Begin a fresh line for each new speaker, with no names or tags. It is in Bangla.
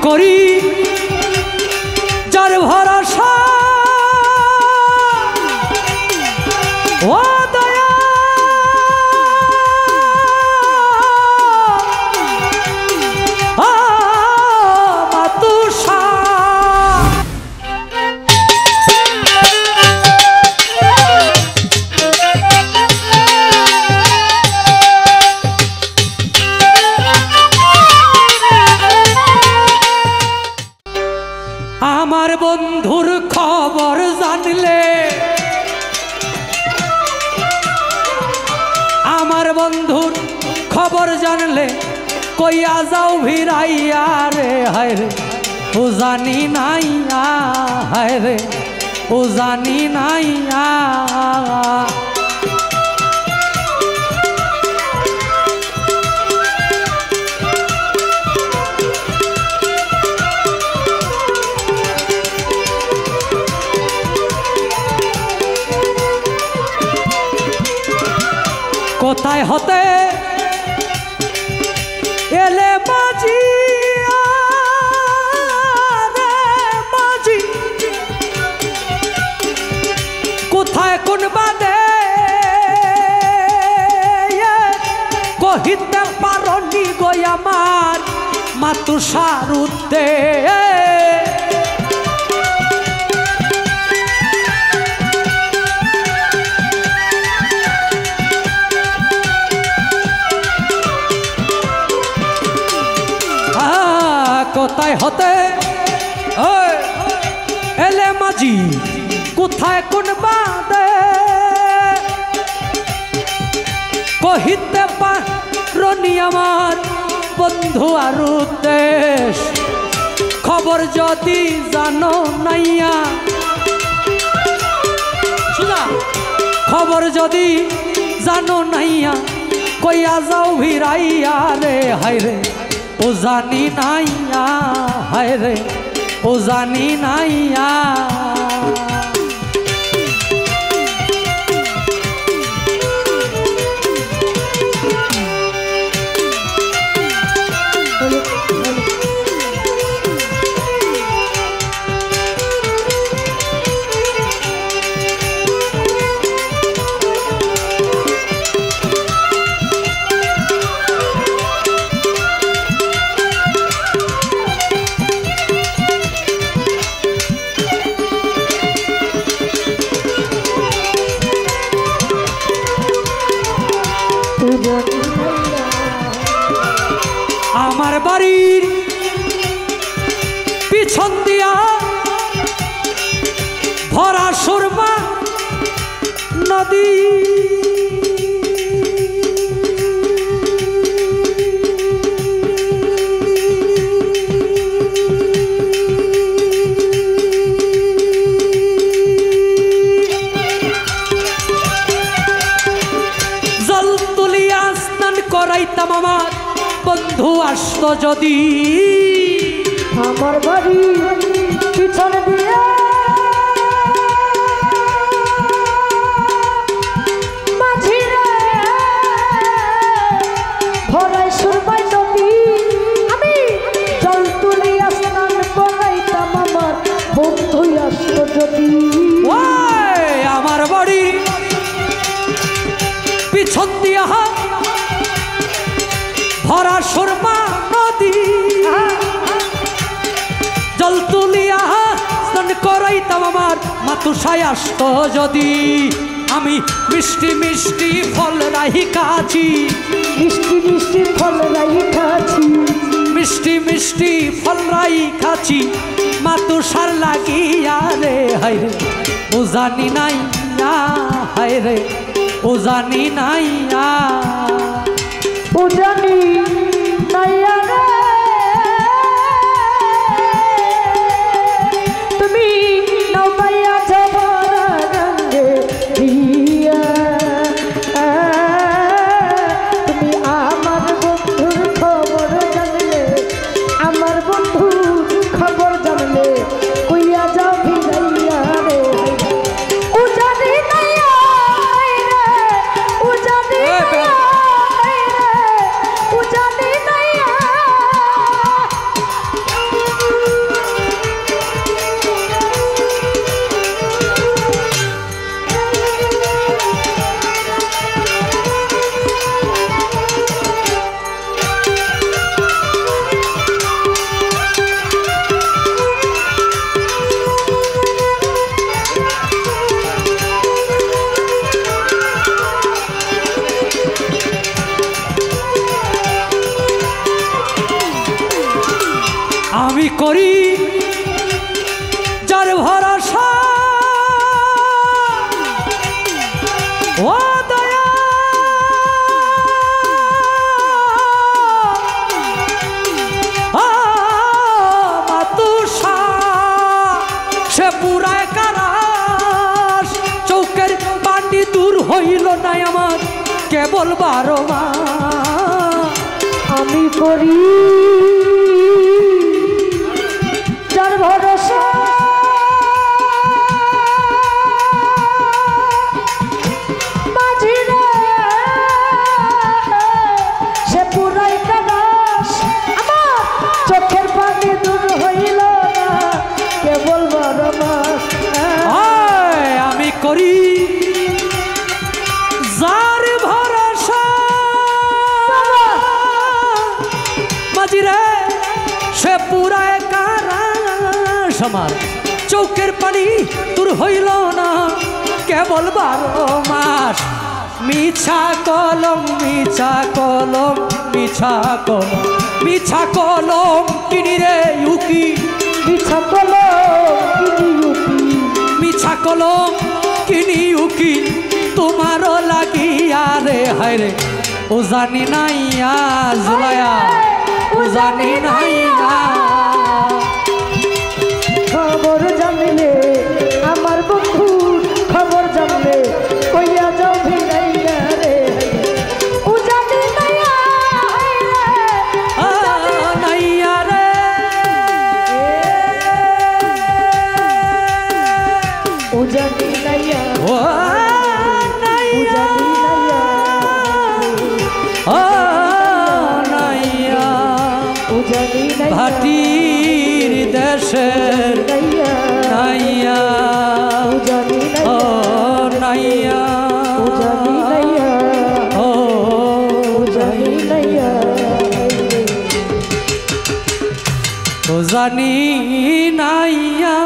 করি যার ভরসা ও দয়া মাতুষা আমার বন্ধুর খবর জানলে আমার বন্ধুর খবর জানলে কইয়া যাও ভিড়াইয়া রে হায় রে ও জানি নাই হায় রে ও জানি নাই কোথায় হতে এলে মাঝি মাঝি কোথায় কোন বাদে কহিতে পারি গো আমার মাতুষার উদ্দেশ কোথায় হতে এলে মাঝি কোথায় কোন বাদে কহিতে পারি আমার বন্ধু আর উদ্দেশ খবর যদি জানো নাইয়া শুনা খবর যদি জানো নাইয়া কইয়া যাও ভিড়াইয়া রে হায় রে ও জানি নাইয়া হায় রে ও জানি নাইয়া আমার বাড়ির পিছন দিয়া ভরা সুরমা নদী জল তুলিয়া স্নান করাইতাম আমার বন্ধু আসতো যদি
আমার বাড়ি পিছনে দিয়ে মাঝিরে ভরাই সুরমাই নদী আমি জল তুলিয়া স্নান করাইতাম আমার বন্ধু আসতো যদি
আমার বাড়ি পিছন দিয়া ভরা সুরমা নদী জল তুলিয়া স্নান করাইতাম আমার মাতুষায় আসতো যদি আমি মিষ্টি মিষ্টি ফল রাহি খাচ্ছি
মিষ্টি মিষ্টি ফল রাহি খাচ্ছি
মিষ্টি মিষ্টি ফল রাহি খাচ্ছি মাতুষার লাগিয়া রে হায় রে ও জানি নাই হায় রে ও জানি নাই
ও জানি নাইয়া রে তুমি নৌকাইয়া যাবার রঙে দিয়া তুমি আমার বন্ধুর খবর জানলে আমার বন্ধুর খবর জানলে কইয়া যাও ভিড়াইয়া রে ও জানি নাইয়া রে ও জানি নাইয়া রে ও জানি নাইয়া
করি যার ভরসা ও দয়া মাতুষা সে পুরায় কারাস চৌকের পানি দূর হইল না আমার কেবল 12 মাস
আমি করি যার ভরসা মাঝি রে সে পুরাই কানাস আমার চোখের পানি দূর হইল না কেবল 12 মাস
আমি করি যার ভরসা মাঝি রে সে পুরায় কারাস আমার চৌকের পানি দূর হইল না কেবল 12 মাস মিছা কলম মিছা কলম মিছা কলম মিছা কলম কিনি রে উকি
মিছা কলম
মিছা কলম কিনি উকি তোমারও লাগিয়া রে হায় রে ও জানি নাইয়া জুলায়া ও জানি নাইয়া
খবর জানলে আমার বন্ধুর খবর জানলে কইয়া যাও ভিড়াইয়া রে ও জানি নাইয়া
নাইয়া রে
ও জানি নাইয়া
ও নাইয়া ও নাইয়া
ও জানি নাইয়া
ভাটির দেশের নাইয়া
ও জানি
ও নাইয়া
ও জানি নাইয়া
ও
ও জানি নাইয়া
ও জানি নাইয়া